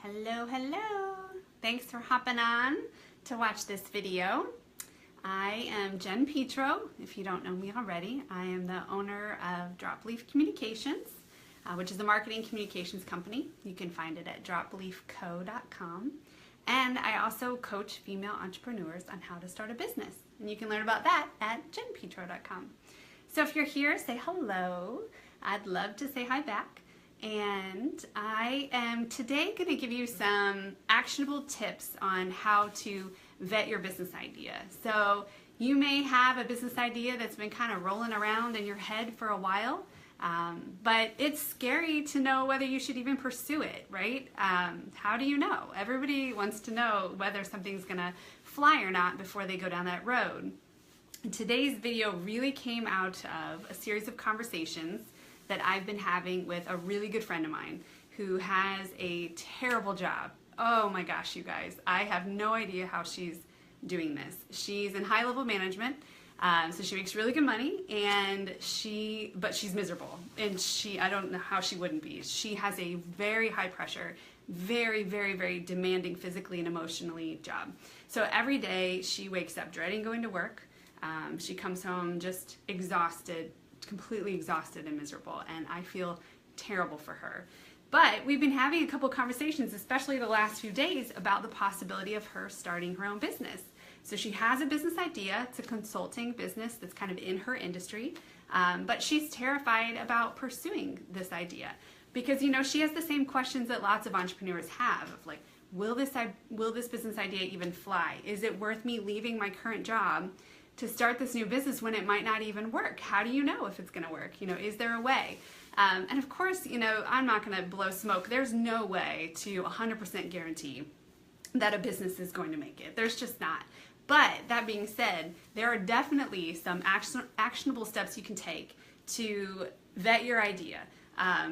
Hello, hello. Thanks for hopping on to watch this video. I am Jen Petro. If you don't know me already, I am the owner of Dropleaf Communications, which is a marketing communications company. You can find it at dropleafco.com. And I also coach female entrepreneurs on how to start a business. And you can learn about that at jenpetro.com. So if you're here, say hello. I'd love to say hi back. And I am today going to give you some actionable tips on how to vet your business idea. So you may have a business idea that's been kind of rolling around in your head for a while, but it's scary to know whether you should even pursue it, right? How do you know? Everybody wants to know whether something's going to fly or not before they go down that road. And today's video really came out of a series of conversations that I've been having with a really good friend of mine who has a terrible job. Oh my gosh, you guys, I have no idea how she's doing this. She's in high-level management, so she makes really good money, but she's miserable, and I don't know how she wouldn't be. She has a very high pressure, very, very, very demanding physically and emotionally job. So every day she wakes up dreading going to work. She comes home just exhausted, completely exhausted and miserable, and I feel terrible for her. But we've been having a couple conversations, especially the last few days, about the possibility of her starting her own business. So she has a business idea. It's a consulting business that's kind of in her industry, but she's terrified about pursuing this idea because, you know, she has the same questions that lots of entrepreneurs have of like, will this business idea even fly? Is it worth me leaving my current job to start this new business when it might not even work? How do you know if it's going to work? You know, is there a way? And of course, you know, I'm not going to blow smoke. There's no way to 100% guarantee that a business is going to make it. There's just not. But that being said, there are definitely some actionable steps you can take to vet your idea.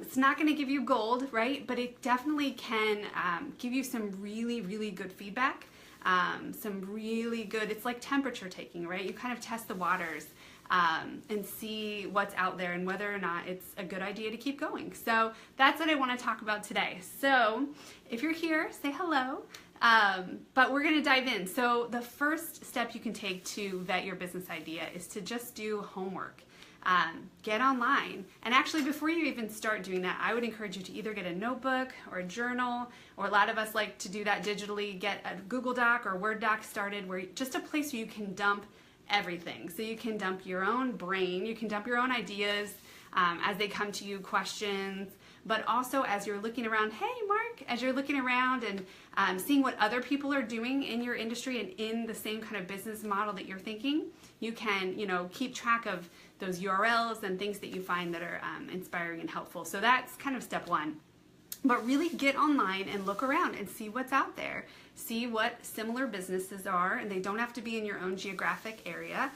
It's not going to give you gold, right? But it definitely can give you some really, really good feedback. Some really good, it's like temperature taking, right? You kind of test the waters and see what's out there and whether or not it's a good idea to keep going. So that's what I want to talk about today. So if you're here, say hello. But we're going to dive in. So the first step you can take to vet your business idea is to just do homework. Get online. And actually, before you even start doing that, I would encourage you to either get a notebook or a journal, or a lot of us like to do that digitally, get a Google Doc or Word doc started, where just a place where you can dump everything. So you can dump your own brain, you can dump your own ideas as they come to you, questions, but also as you're looking around, hey Mark, as you're looking around and seeing what other people are doing in your industry and in the same kind of business model that you're thinking, you can, you know, keep track of those URLs and things that you find that are inspiring and helpful. So that's kind of step one. But really get online and look around and see what's out there. See what similar businesses are, and they don't have to be in your own geographic area.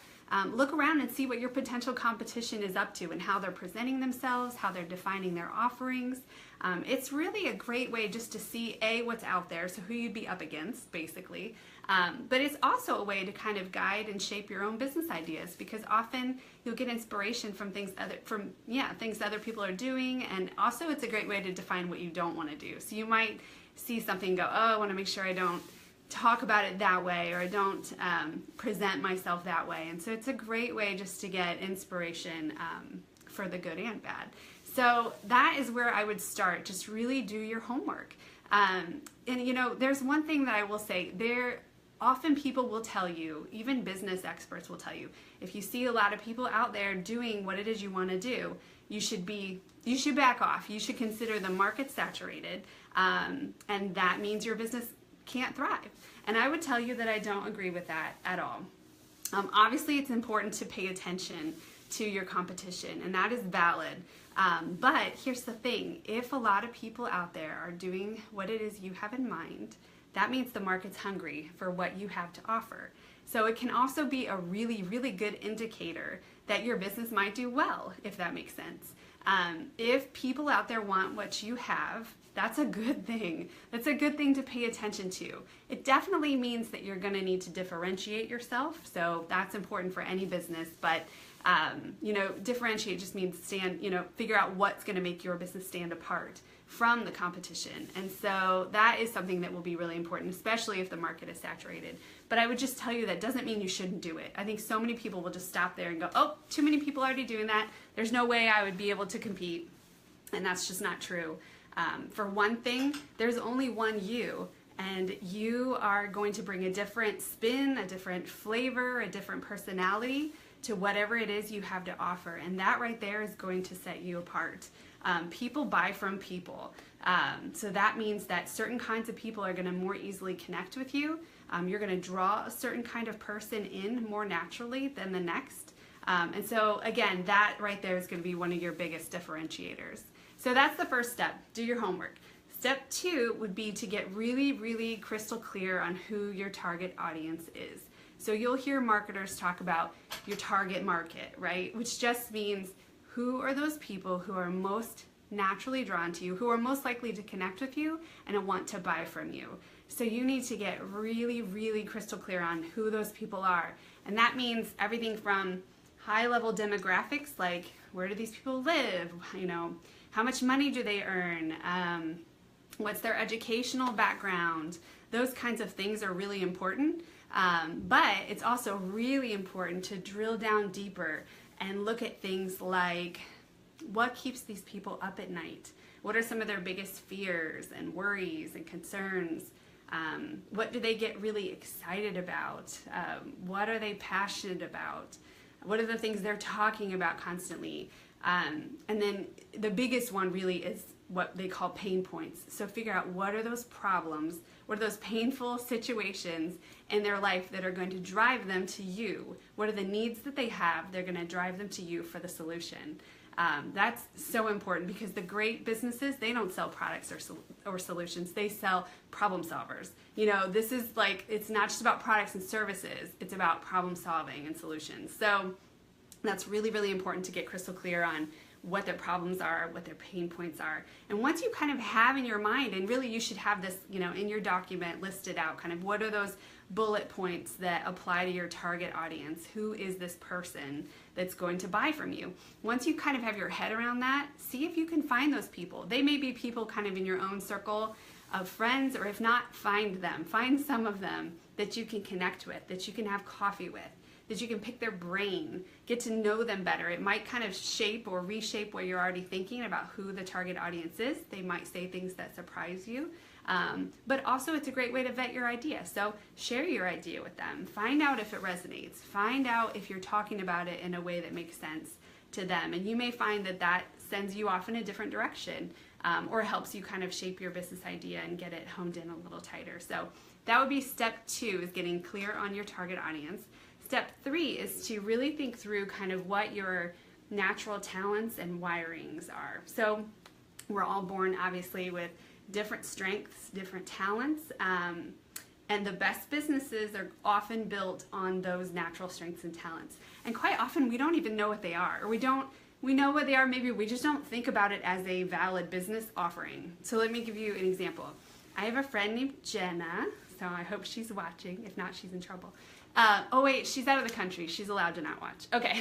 Look around and see what your potential competition is up to and how they're presenting themselves, how they're defining their offerings. It's really a great way just to see, A, what's out there, so who you'd be up against, basically. But it's also a way to kind of guide and shape your own business ideas, because often you'll get inspiration from things other people are doing, and also it's a great way to define what you don't want to do. So you might see something and go, oh, I want to make sure I don't talk about it that way, or I don't present myself that way. And so it's a great way just to get inspiration for the good and bad. So that is where I would start. Just really do your homework. And you know, there's one thing that I will say, often people will tell you, even business experts will tell you, if you see a lot of people out there doing what it is you want to do, you should back off. You should consider the market saturated, and that means your business can't thrive. And I would tell you that I don't agree with that at all. Obviously, it's important to pay attention to your competition, and that is valid. But here's the thing, if a lot of people out there are doing what it is you have in mind, that means the market's hungry for what you have to offer. So it can also be a really, really good indicator that your business might do well, if that makes sense. If people out there want what you have, that's a good thing. That's a good thing to pay attention to. It definitely means that you're going to need to differentiate yourself. So that's important for any business. But you know, differentiate just means figure out what's going to make your business stand apart. from the competition. And so that is something that will be really important, especially if the market is saturated. But I would just tell you that doesn't mean you shouldn't do it. I think so many people will just stop there and go, oh, too many people already doing that. There's no way I would be able to compete. And that's just not true. For one thing, there's only one you, and you are going to bring a different spin, a different flavor, a different personality to whatever it is you have to offer. And that right there is going to set you apart. People buy from people. So that means that certain kinds of people are going to more easily connect with you. You're going to draw a certain kind of person in more naturally than the next. And so again, that right there is going to be one of your biggest differentiators. So that's the first step. Do your homework. Step 2 would be to get really, really crystal clear on who your target audience is. So you'll hear marketers talk about your target market, right? Which just means who are those people who are most naturally drawn to you, who are most likely to connect with you and want to buy from you. So you need to get really, really crystal clear on who those people are. And that means everything from high-level demographics, like where do these people live, you know, how much money do they earn, what's their educational background. Those kinds of things are really important. But it's also really important to drill down deeper and look at things like what keeps these people up at night? What are some of their biggest fears and worries and concerns? What do they get really excited about? What are they passionate about? What are the things they're talking about constantly? And then the biggest one really is what they call pain points. So figure out what are those problems, what are those painful situations in their life that are going to drive them to you? What are the needs that they have? They're going to drive them to you for the solution. That's so important because the great businesses, they don't sell products or solutions. They sell problem solvers. You know, this is like, it's not just about products and services. It's about problem solving and solutions. So that's really, really important to get crystal clear on what their problems are, what their pain points are. And once you kind of have in your mind, and really you should have this, you know, in your document listed out, kind of what are those bullet points that apply to your target audience? Who is this person that's going to buy from you? Once you kind of have your head around that, see if you can find those people. They may be people kind of in your own circle of friends, or if not, find them. Find some of them that you can connect with, that you can have coffee with, that you can pick their brain, get to know them better. It might kind of shape or reshape what you're already thinking about who the target audience is. They might say things that surprise you. But also it's a great way to vet your idea. So share your idea with them. Find out if it resonates. Find out if you're talking about it in a way that makes sense to them. And you may find that that sends you off in a different direction, or helps you kind of shape your business idea and get it honed in a little tighter. So that would be step 2, is getting clear on your target audience. Step 3 is to really think through kind of what your natural talents and wirings are. So we're all born obviously with different strengths, different talents, and the best businesses are often built on those natural strengths and talents. And quite often we don't even know what they are, or we know what they are, maybe we just don't think about it as a valid business offering. So let me give you an example. I have a friend named Jenna, so I hope she's watching. If not, she's in trouble. Oh wait, she's out of the country. She's allowed to not watch. Okay.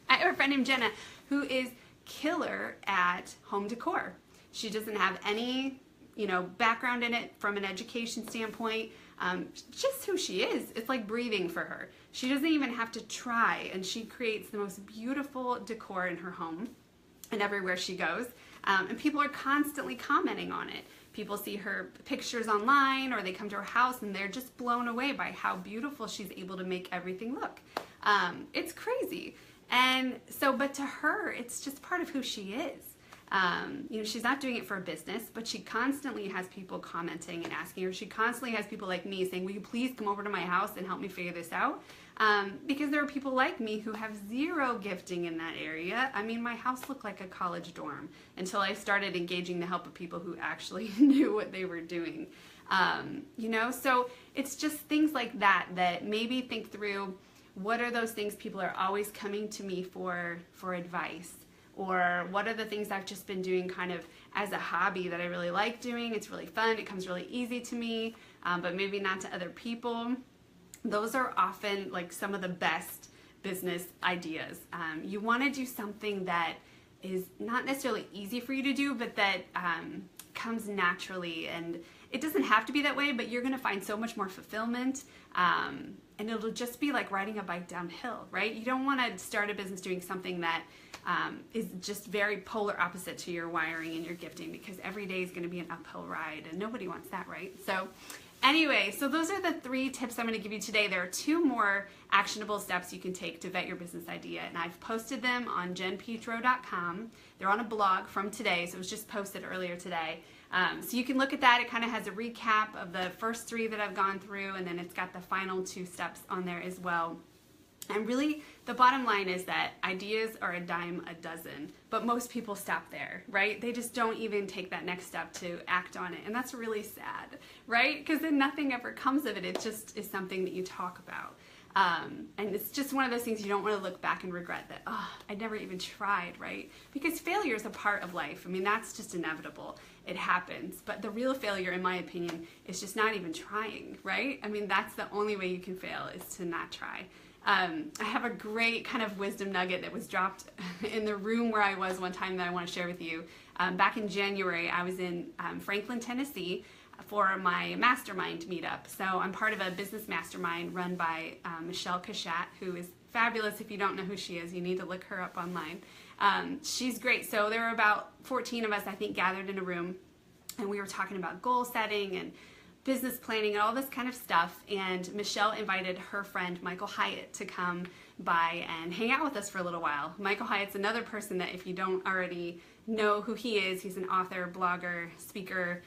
I have a friend named Jenna who is killer at home decor. She doesn't have any, you know, background in it from an education standpoint. Just who she is. It's like breathing for her. She doesn't even have to try, and she creates the most beautiful decor in her home and everywhere she goes. And people are constantly commenting on it. People see her pictures online, or they come to her house and they're just blown away by how beautiful she's able to make everything look. It's crazy. And so, but to her, it's just part of who she is. You know, she's not doing it for a business, but she constantly has people commenting and asking her. She constantly has people like me saying, will you please come over to my house and help me figure this out? Because there are people like me who have zero gifting in that area. I mean, my house looked like a college dorm until I started engaging the help of people who actually knew what they were doing. You know, so it's just things like that that maybe think through, what are those things people are always coming to me for advice? Or what are the things I've just been doing kind of as a hobby that I really like doing? It's really fun, it comes really easy to me, but maybe not to other people. Those are often like some of the best business ideas. You want to do something that is not necessarily easy for you to do, but that comes naturally, and it doesn't have to be that way, but you're going to find so much more fulfillment, and it'll just be like riding a bike downhill, right? You don't want to start a business doing something that is just very polar opposite to your wiring and your gifting, because every day is going to be an uphill ride, and nobody wants that, right? So anyway, so those are the 3 tips I'm going to give you today. There are 2 more actionable steps you can take to vet your business idea, and I've posted them on jenpetro.com. They're on a blog from today, so it was just posted earlier today. So you can look at that. It kind of has a recap of the first 3 that I've gone through, and then it's got the final 2 steps on there as well. And really, the bottom line is that ideas are a dime a dozen, but most people stop there, right? They just don't even take that next step to act on it, and that's really sad, right? Because then nothing ever comes of it. It just is something that you talk about. And it's just one of those things you don't want to look back and regret that, oh, I never even tried, right? Because failure is a part of life. I mean, that's just inevitable. It happens. But the real failure, in my opinion, is just not even trying, right? I mean, that's the only way you can fail, is to not try. I have a great kind of wisdom nugget that was dropped in the room where I was one time that I want to share with you. Back in January, I was in Franklin, Tennessee for my mastermind meetup. So I'm part of a business mastermind run by Michelle Cachat, who is fabulous. If you don't know who she is, you need to look her up online. She's great. So there were about 14 of us, I think, gathered in a room, and we were talking about goal setting and business planning and all this kind of stuff, and Michelle invited her friend Michael Hyatt to come by and hang out with us for a little while. Michael Hyatt's another person that, if you don't already know who he is, he's an author, blogger, speaker.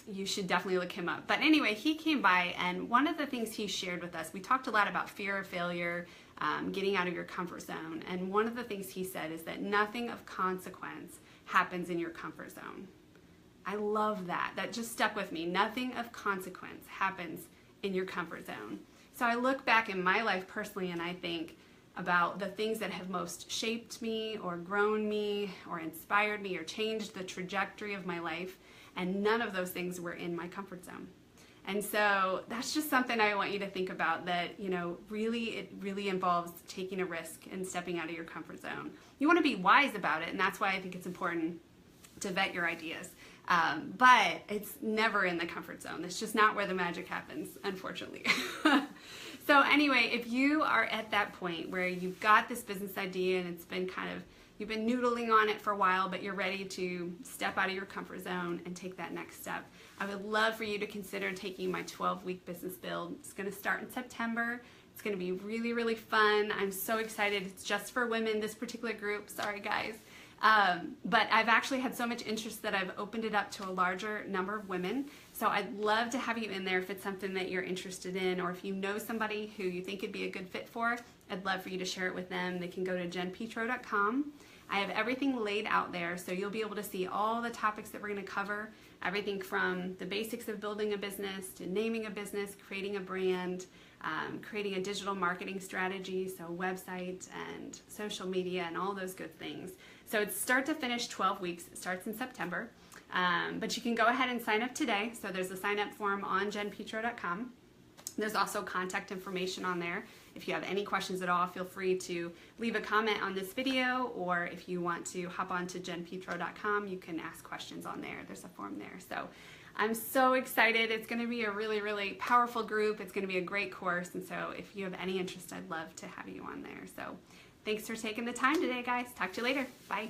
You should definitely look him up. But anyway, he came by, and one of the things he shared with us, we talked a lot about fear of failure, getting out of your comfort zone, and one of the things he said is that nothing of consequence happens in your comfort zone. I love that. That just stuck with me. Nothing of consequence happens in your comfort zone. So I look back in my life personally, and I think about the things that have most shaped me or grown me or inspired me or changed the trajectory of my life, and none of those things were in my comfort zone. And so that's just something I want you to think about, that, you know, it really involves taking a risk and stepping out of your comfort zone. You want to be wise about it, and that's why I think it's important to vet your ideas. But it's never in the comfort zone. It's just not where the magic happens, unfortunately. So anyway, if you are at that point where you've got this business idea and it's been you've been noodling on it for a while, but you're ready to step out of your comfort zone and take that next step, I would love for you to consider taking my 12-week business build. It's going to start in September. It's going to be really, really fun. I'm so excited. It's just for women, this particular group. Sorry, guys. But I've actually had so much interest that I've opened it up to a larger number of women. So I'd love to have you in there if it's something that you're interested in, or if you know somebody who you think would be a good fit for, I'd love for you to share it with them. They can go to jenpetro.com. I have everything laid out there, so you'll be able to see all the topics that we're going to cover, everything from the basics of building a business to naming a business, creating a brand, creating a digital marketing strategy, so website and social media and all those good things. So it's start to finish 12 weeks. It starts in September, but you can go ahead and sign up today. So there's a sign up form on jenpetro.com. There's also contact information on there. If you have any questions at all, feel free to leave a comment on this video, or if you want to hop on to jenpetro.com, you can ask questions on there. There's a form there. So I'm so excited. It's going to be a really, really powerful group. It's going to be a great course. And so if you have any interest, I'd love to have you on there. So thanks for taking the time today, guys. Talk to you later. Bye.